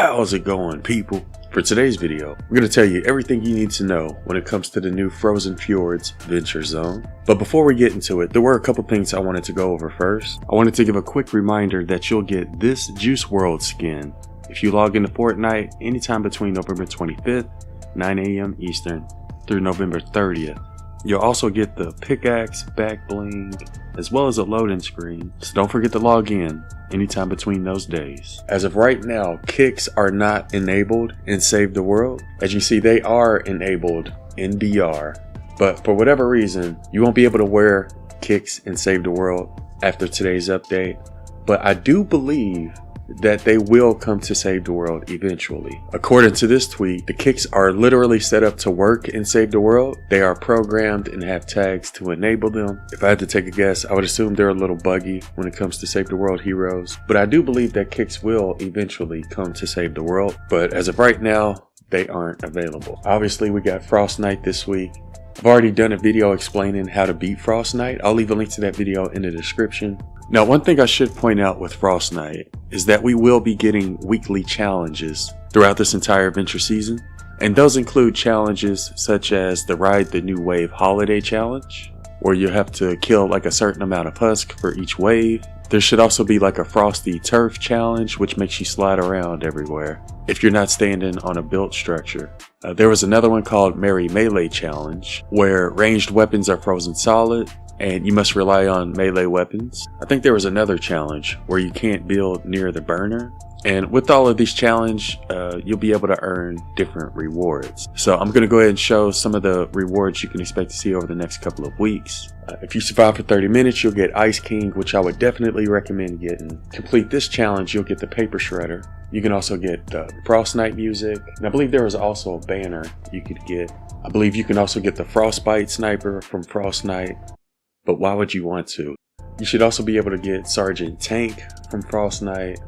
How's it going, people? For today's video, we're going to tell you everything you need to know when it comes to the new Frozen Fjords Venture Zone. But before we get into it, there were a couple things I wanted to go over first. I wanted to give a quick reminder that you'll get this Juice WRLD skin if you log into Fortnite anytime between November 25th, 9 AM Eastern, through November 30th. You'll also get the pickaxe, back bling, as well as a loading screen, so don't forget to log in anytime between those days. As of right now, kicks are not enabled in Save the World. As you see, they are enabled in VR, but for whatever reason, you won't be able to wear kicks in Save the World after today's update. But I do believe that they will come to Save the World eventually. According to this tweet, the kicks are literally set up to work in Save the World. They are programmed and have tags to enable them. If I had to take a guess, I would assume they're a little buggy when it comes to Save the World heroes, but I do believe that kicks will eventually come to Save the World, but as of right now, they aren't available. Obviously, we got Frost Night this week. I've already done a video explaining how to beat Frost Night. I'll leave a link to that video in the description. Now, one thing I should point out with Frost Night is that we will be getting weekly challenges throughout this entire adventure season, and those include challenges such as the Ride the New Wave Holiday Challenge, where you have to kill like a certain amount of husk for each wave. There should also be like a Frosty Turf Challenge, which makes you slide around everywhere if you're not standing on a built structure. There was another one called Merry Melee Challenge, where ranged weapons are frozen solid and you must rely on melee weapons. I think there was another challenge where you can't build near the burner. And with all of these challenges, you'll be able to earn different rewards. So I'm going to go ahead and show some of the rewards you can expect to see over the next couple of weeks. If you survive for 30 minutes, you'll get Ice King, which I would definitely recommend getting. Complete this challenge, you'll get the Paper Shredder. You can also get Frost Night music. And I believe there was also a banner you could get. I believe you can also get the Frostbite Sniper from Frost Night. But why would you want to? You should also be able to get Sergeant Tank from Frost Night,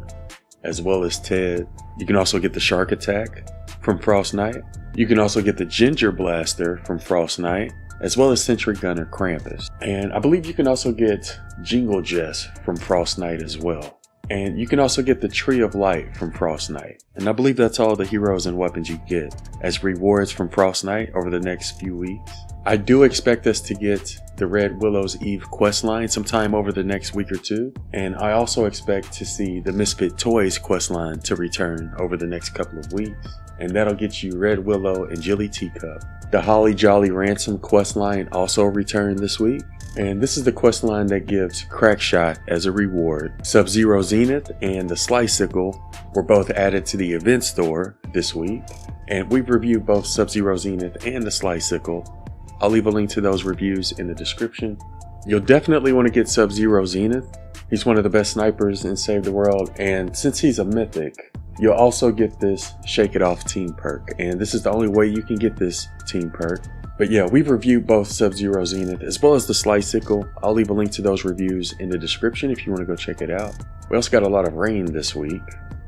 as well as Ted. You can also get the Shark Attack from Frost Night. You can also get the Ginger Blaster from Frost Night, as well as Sentry Gunner Krampus. And I believe you can also get Jingle Jess from Frost Night as well. And you can also get the Tree of Light from Frost Night. And I believe that's all the heroes and weapons you get as rewards from Frost Night over the next few weeks. I do expect us to get the Red Willow's Eve questline sometime over the next week or two. And I also expect to see the Misfit Toys questline to return over the next couple of weeks. And that'll get you Red Willow and Jilly Teacup. The Holly Jolly Ransom questline also returned this week. And this is the questline that gives Crackshot as a reward. Sub-Zero Zenith and the Slicycle were both added to the event store this week. And we've reviewed both Sub-Zero Zenith and the Slicycle. I'll leave a link to those reviews in the description. You'll definitely want to get Sub-Zero Zenith. He's one of the best snipers in Save the World, and since he's a mythic, you'll also get this Shake It Off team perk, and this is the only way you can get this team perk. But yeah, we've reviewed both Sub-Zero Zenith as well as the Slicycle. I'll leave a link to those reviews in the description if you want to go check it out. We also got a lot of rain this week.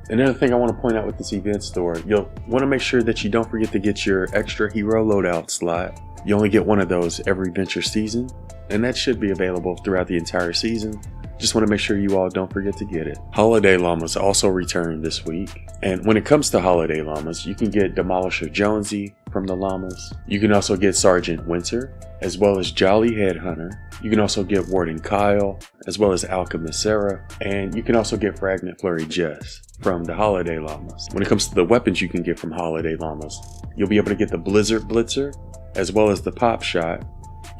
Another thing I want to point out with this event store, you'll want to make sure that you don't forget to get your extra hero loadout slot. You only get one of those every venture season, and that should be available throughout the entire season. Just want to make sure you all don't forget to get it. Holiday Llamas also returned this week. And when it comes to Holiday Llamas, you can get Demolisher Jonesy from the Llamas. You can also get Sergeant Winter, as well as Jolly Headhunter. You can also get Warden Kyle, as well as Alchemist Sarah. And you can also get Fragment Flurry Jess from the Holiday Llamas. When it comes to the weapons you can get from Holiday Llamas, you'll be able to get the Blizzard Blitzer, as well as the Pop Shot.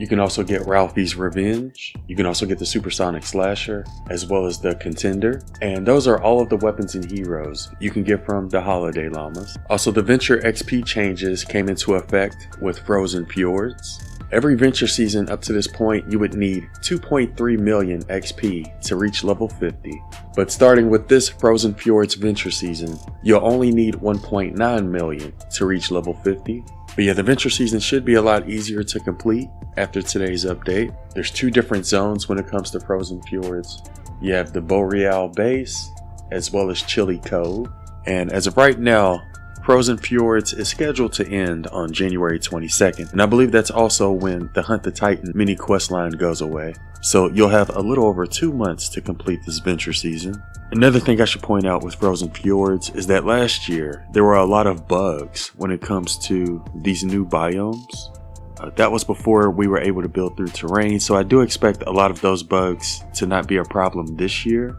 You can also get Ralphie's Revenge. You can also get the Supersonic Slasher, as well as the Contender. And those are all of the weapons and heroes you can get from the Holiday Llamas. Also, the Venture XP changes came into effect with Frozen Fjords. Every Venture season up to this point, you would need 2.3 million XP to reach level 50. But starting with this Frozen Fjords Venture season, you'll only need 1.9 million to reach level 50. But yeah, the Venture season should be a lot easier to complete after today's update. There's two different zones when it comes to Frozen Fjords. You have the Boreal Base, as well as Chili Cove. And as of right now, Frozen Fjords is scheduled to end on January 22nd, and I believe that's also when the Hunt the Titan mini quest line goes away. So you'll have a little over 2 months to complete this venture season. Another thing I should point out with Frozen Fjords is that last year there were a lot of bugs when it comes to these new biomes. That was before we were able to build through terrain, so I do expect a lot of those bugs to not be a problem this year.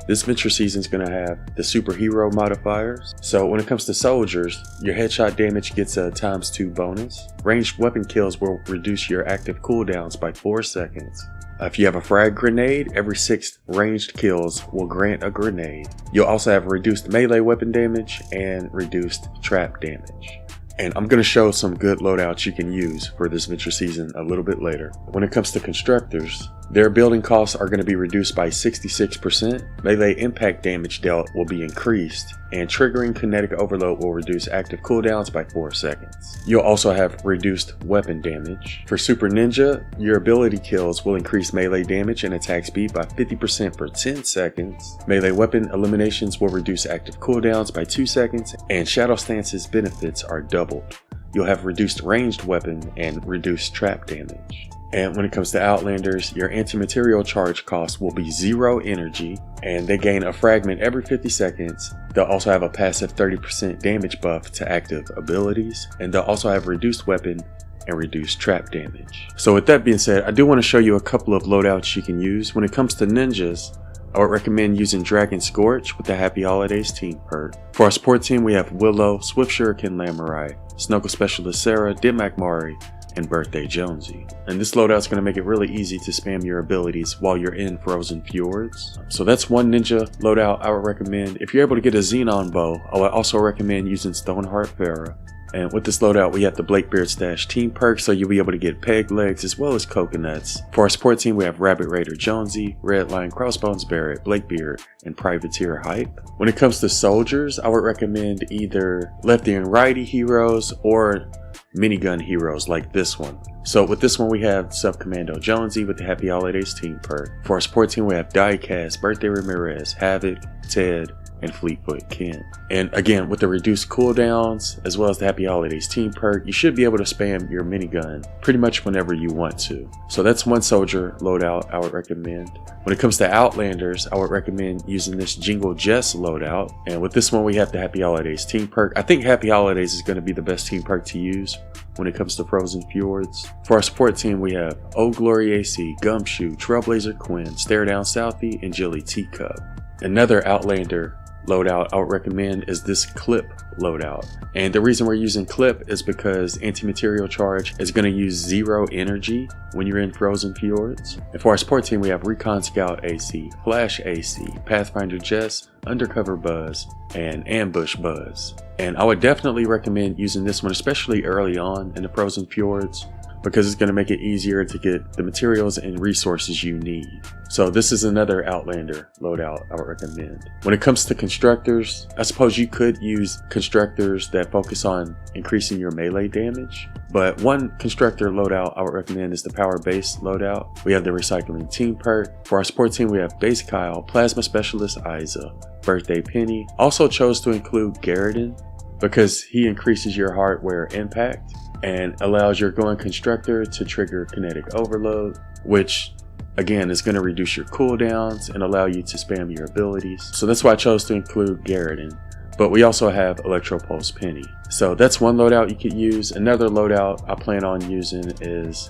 This venture season is going to have the superhero modifiers. So when it comes to soldiers, your headshot damage gets a ×2 bonus. Ranged weapon kills will reduce your active cooldowns by 4 seconds. If you have a frag grenade, every 6 ranged kills will grant a grenade. You'll also have reduced melee weapon damage and reduced trap damage. And I'm going to show some good loadouts you can use for this venture season a little bit later. When it comes to constructors, their building costs are going to be reduced by 66%, melee impact damage dealt will be increased, and triggering kinetic overload will reduce active cooldowns by 4 seconds. You'll also have reduced weapon damage. For Super Ninja, your ability kills will increase melee damage and attack speed by 50% for 10 seconds. Melee weapon eliminations will reduce active cooldowns by 2 seconds, and Shadow Stance's benefits are doubled. You'll have reduced ranged weapon and reduced trap damage. And when it comes to Outlanders, your anti-material charge cost will be 0 energy, and they gain a fragment every 50 seconds. They'll also have a passive 30% damage buff to active abilities, and they'll also have reduced weapon and reduced trap damage. So with that being said, I do want to show you a couple of loadouts you can use. When it comes to ninjas, I would recommend using Dragon Scorch with the Happy Holidays team perk. For our support team, we have Willow, Swift Shuriken Lamurai, Snuggle Specialist Sarah, Dimac Mari, and Birthday Jonesy. And this loadout is going to make it really easy to spam your abilities while you're in Frozen Fjords. So that's one ninja loadout I would recommend. If you're able to get a Xenon bow, I would also recommend using Stoneheart Farah. And with this loadout, we have the Blakebeard Stash team perk, so you'll be able to get peg legs as well as coconuts. For our support team, we have Rabbit Raider Jonesy, Red Lion Crossbones Barrett, Blakebeard, and Privateer Hype. When it comes to soldiers, I would recommend either lefty and righty heroes or minigun heroes like this one. So with this one, we have Sub Commando Jonesy with the Happy Holidays team perk. For our support team, we have Diecast, Birthday Ramirez, Havoc, Ted, and Fleetfoot Ken. And again, with the reduced cooldowns as well as the Happy Holidays team perk, you should be able to spam your minigun pretty much whenever you want to. So that's one soldier loadout I would recommend. When it comes to Outlanders, I would recommend using this Jingle Jess loadout. And with this one, we have the Happy Holidays team perk. I think Happy Holidays is going to be the best team perk to use when it comes to Frozen Fjords. For our support team, we have Oh Glory AC, Gumshoe, Trailblazer Quinn, Stare Down Southie, and Jilly Teacup. Another Outlander loadout I would recommend is this Clip loadout. And the reason we're using Clip is because anti-material charge is going to use 0 energy when you're in Frozen Fjords. And for our support team, we have Recon Scout AC, Flash AC, Pathfinder Jess, Undercover Buzz, and Ambush Buzz. And I would definitely recommend using this one, especially early on in the Frozen Fjords, because it's going to make it easier to get the materials and resources you need. So this is another Outlander loadout I would recommend. When it comes to constructors, I suppose you could use constructors that focus on increasing your melee damage. But one constructor loadout I would recommend is the Power Base loadout. We have the Recycling team perk. For our support team, we have Base Kyle, Plasma Specialist Isa, Birthday Penny. Also chose to include Garridan because he increases your hardware impact and allows your going constructor to trigger kinetic overload, which again is going to reduce your cooldowns and allow you to spam your abilities. So that's why I chose to include Garridan. But we also have Electropulse Penny. So that's one loadout you could use. Another loadout I plan on using is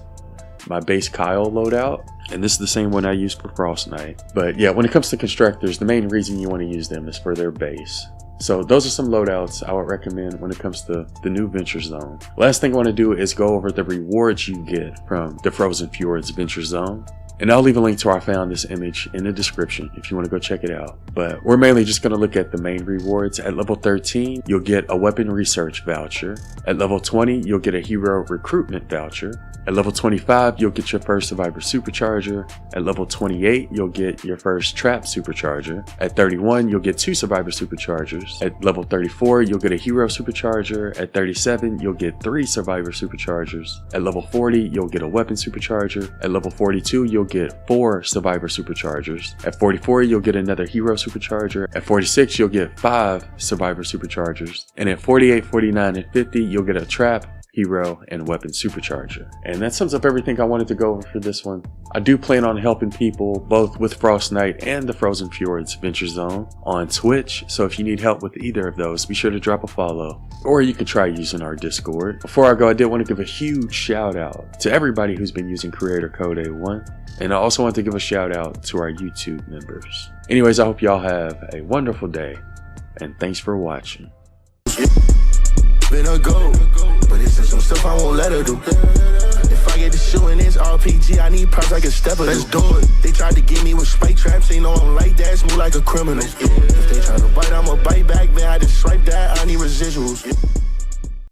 my Base Kyle loadout, and this is the same one I use for Frost Knight. But yeah, when it comes to constructors, the main reason you want to use them is for their base. So those are some loadouts I would recommend when it comes to the new Venture Zone. Last thing I want to do is go over the rewards you get from the Frozen Fjords Venture Zone. And I'll leave a link to where I found this image in the description if you want to go check it out. But we're mainly just going to look at the main rewards. At level 13, you'll get a weapon research voucher. At level 20, you'll get a hero recruitment voucher. At level 25, you'll get your first Survivor Supercharger. At level 28, you'll get your first Trap Supercharger. At 31, you'll get 2 Survivor Superchargers. At level 34, you'll get a Hero Supercharger. At 37, you'll get 3 Survivor Superchargers. At level 40, you'll get a Weapon Supercharger. At level 42, you'll get 4 Survivor Superchargers. At 44, you'll get another Hero Supercharger. At 46, you'll get 5 Survivor Superchargers. And at 48, 49, and 50, you'll get a Trap, Hero, and Weapon Supercharger. And that sums up everything I wanted to go over for this one. I do plan on helping people both with Frost Knight and the Frozen Fjords Venture Zone on Twitch, so if you need help with either of those, be sure to drop a follow. Or you could try using our Discord. Before I go, I did want to give a huge shout out to everybody who's been using creator code A1. And I also want to give a shout out to our YouTube members. Anyways, I hope y'all have a wonderful day, and thanks for watching. Been a go, but it's some stuff I won't let her do. If I get to shooting this RPG, I need props like a stepper. Let's do it. They tried to get me with spike traps, they know I'm like that, smooth like a criminal. If they try to bite, I'ma bite back. Then I just swipe that, I need residuals.